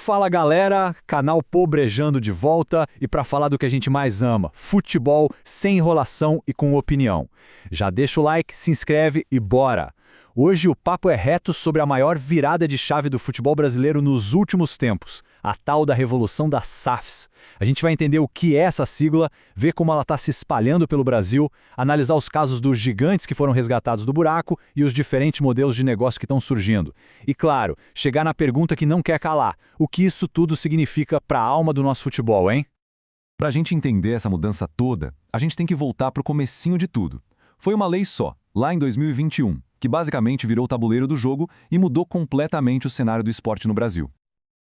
Fala galera, canal Pobrejando de volta e para falar do que a gente mais ama, futebol sem enrolação e com opinião. Já deixa o like, se inscreve e bora! Hoje o papo é reto sobre a maior virada de chave do futebol brasileiro nos últimos tempos, a tal da revolução das SAFs. A gente vai entender o que é essa sigla, ver como ela está se espalhando pelo Brasil, analisar os casos dos gigantes que foram resgatados do buraco e os diferentes modelos de negócio que estão surgindo. E claro, chegar na pergunta que não quer calar, o que isso tudo significa para a alma do nosso futebol, hein? Para a gente entender essa mudança toda, a gente tem que voltar para o comecinho de tudo. Foi uma lei só, lá em 2021, que basicamente virou o tabuleiro do jogo e mudou completamente o cenário do esporte no Brasil.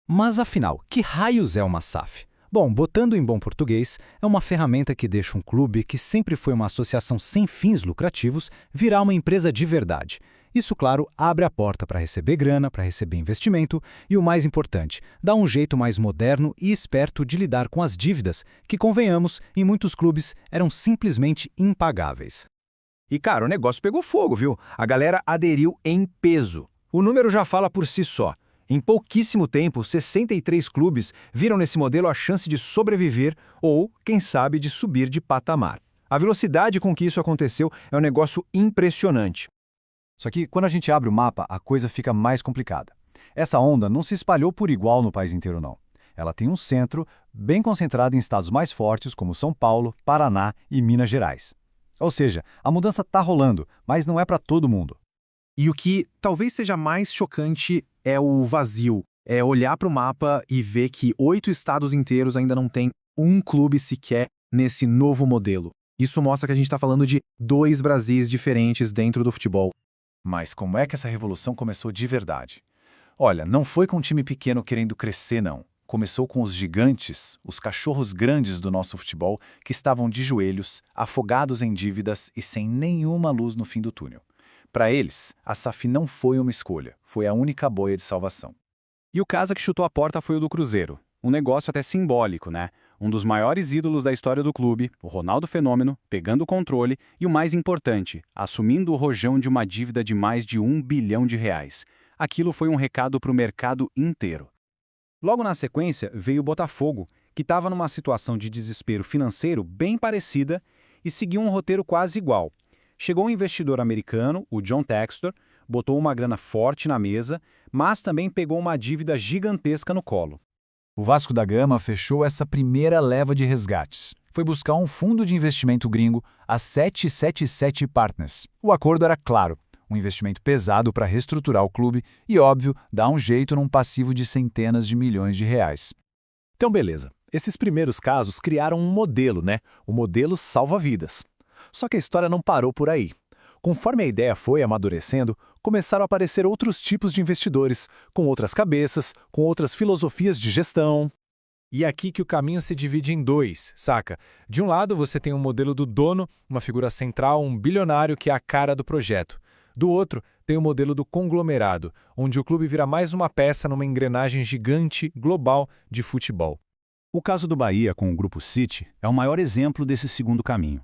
Mas afinal, que raios é uma SAF? Bom, botando em bom português, é uma ferramenta que deixa um clube que sempre foi uma associação sem fins lucrativos virar uma empresa de verdade. Isso, claro, abre a porta para receber grana, para receber investimento e, o mais importante, dá um jeito mais moderno e esperto de lidar com as dívidas que, convenhamos, em muitos clubes eram simplesmente impagáveis. E, cara, o negócio pegou fogo, viu? A galera aderiu em peso. O número já fala por si só. Em pouquíssimo tempo, 63 clubes viram nesse modelo a chance de sobreviver ou, quem sabe, de subir de patamar. A velocidade com que isso aconteceu é um negócio impressionante. Só que quando a gente abre o mapa, a coisa fica mais complicada. Essa onda não se espalhou por igual no país inteiro, não. Ela tem um centro bem concentrado em estados mais fortes como São Paulo, Paraná e Minas Gerais. Ou seja, a mudança está rolando, mas não é para todo mundo. E o que talvez seja mais chocante é o vazio. É olhar para o mapa e ver que 8 estados inteiros ainda não tem um clube sequer nesse novo modelo. Isso mostra que a gente está falando de 2 Brasis diferentes dentro do futebol. Mas como é que essa revolução começou de verdade? Olha, não foi com um time pequeno querendo crescer, não. Começou com os gigantes, os cachorros grandes do nosso futebol, que estavam de joelhos, afogados em dívidas e sem nenhuma luz no fim do túnel. Para eles, a SAF não foi uma escolha, foi a única boia de salvação. E o caso que chutou a porta foi o do Cruzeiro. Um negócio até simbólico, né? Um dos maiores ídolos da história do clube, o Ronaldo Fenômeno, pegando o controle e, o mais importante, assumindo o rojão de uma dívida de mais de R$1 bilhão. Aquilo foi um recado para o mercado inteiro. Logo na sequência veio o Botafogo, que estava numa situação de desespero financeiro bem parecida e seguiu um roteiro quase igual. Chegou um investidor americano, o John Textor, botou uma grana forte na mesa, mas também pegou uma dívida gigantesca no colo. O Vasco da Gama fechou essa primeira leva de resgates. Foi buscar um fundo de investimento gringo, a 777 Partners. O acordo era claro. Um investimento pesado para reestruturar o clube e, óbvio, dar um jeito num passivo de centenas de milhões de reais. Então, beleza. Esses primeiros casos criaram um modelo, né? O modelo salva-vidas. Só que a história não parou por aí. Conforme a ideia foi amadurecendo, começaram a aparecer outros tipos de investidores, com outras cabeças, com outras filosofias de gestão. E é aqui que o caminho se divide em 2, saca? De um lado, você tem um modelo do dono, uma figura central, um bilionário que é a cara do projeto. Do outro, tem o modelo do conglomerado, onde o clube vira mais uma peça numa engrenagem gigante, global, de futebol. O caso do Bahia com o Grupo City é o maior exemplo desse segundo caminho.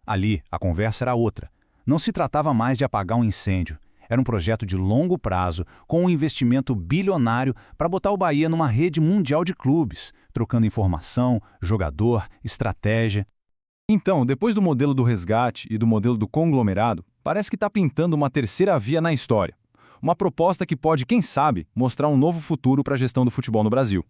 Ali, a conversa era outra. Não se tratava mais de apagar um incêndio. Era um projeto de longo prazo, com um investimento bilionário para botar o Bahia numa rede mundial de clubes, trocando informação, jogador, estratégia. Então, depois do modelo do resgate e do modelo do conglomerado, parece que está pintando uma terceira via na história. Uma proposta que pode, quem sabe, mostrar um novo futuro para a gestão do futebol no Brasil.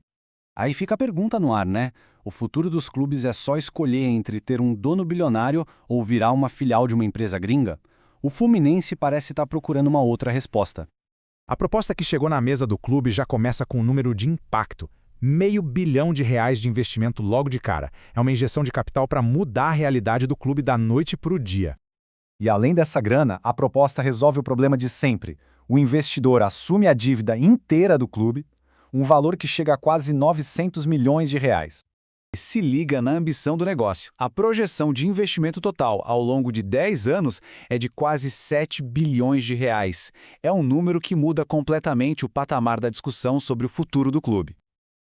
Aí fica a pergunta no ar, né? O futuro dos clubes é só escolher entre ter um dono bilionário ou virar uma filial de uma empresa gringa? O Fluminense parece estar procurando uma outra resposta. A proposta que chegou na mesa do clube já começa com um número de impacto. R$500 milhão de investimento logo de cara. É uma injeção de capital para mudar a realidade do clube da noite para o dia. E além dessa grana, a proposta resolve o problema de sempre. O investidor assume a dívida inteira do clube, um valor que chega a quase R$900 milhões. E se liga na ambição do negócio. A projeção de investimento total ao longo de 10 anos é de quase R$7 bilhões. É um número que muda completamente o patamar da discussão sobre o futuro do clube.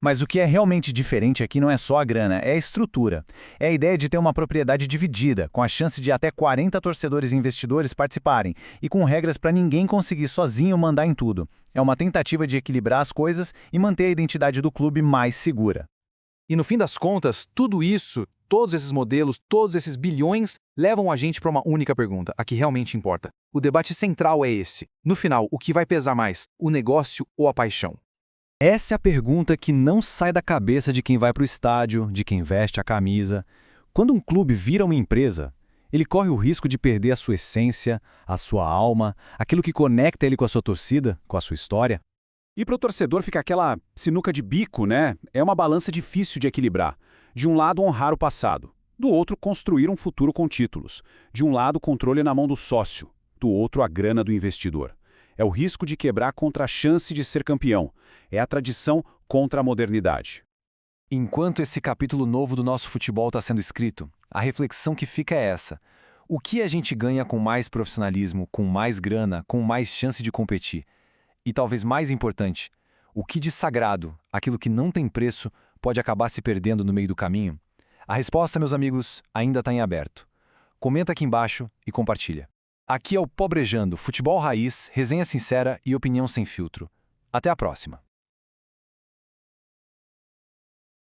Mas o que é realmente diferente aqui não é só a grana, é a estrutura. É a ideia de ter uma propriedade dividida, com a chance de até 40 torcedores e investidores participarem, e com regras para ninguém conseguir sozinho mandar em tudo. É uma tentativa de equilibrar as coisas e manter a identidade do clube mais segura. E no fim das contas, tudo isso, todos esses modelos, todos esses bilhões, levam a gente para uma única pergunta, a que realmente importa. O debate central é esse. No final, o que vai pesar mais, o negócio ou a paixão? Essa é a pergunta que não sai da cabeça de quem vai para o estádio, de quem veste a camisa. Quando um clube vira uma empresa, ele corre o risco de perder a sua essência, a sua alma, aquilo que conecta ele com a sua torcida, com a sua história. E para o torcedor fica aquela sinuca de bico, né? É uma balança difícil de equilibrar. De um lado, honrar o passado. Do outro, construir um futuro com títulos. De um lado, controle na mão do sócio. Do outro, a grana do investidor. É o risco de quebrar contra a chance de ser campeão. É a tradição contra a modernidade. Enquanto esse capítulo novo do nosso futebol está sendo escrito, a reflexão que fica é essa. O que a gente ganha com mais profissionalismo, com mais grana, com mais chance de competir? E talvez mais importante, o que de sagrado, aquilo que não tem preço, pode acabar se perdendo no meio do caminho? A resposta, meus amigos, ainda está em aberto. Comenta aqui embaixo e compartilha. Aqui é o Pobrejando, futebol raiz, resenha sincera e opinião sem filtro. Até a próxima.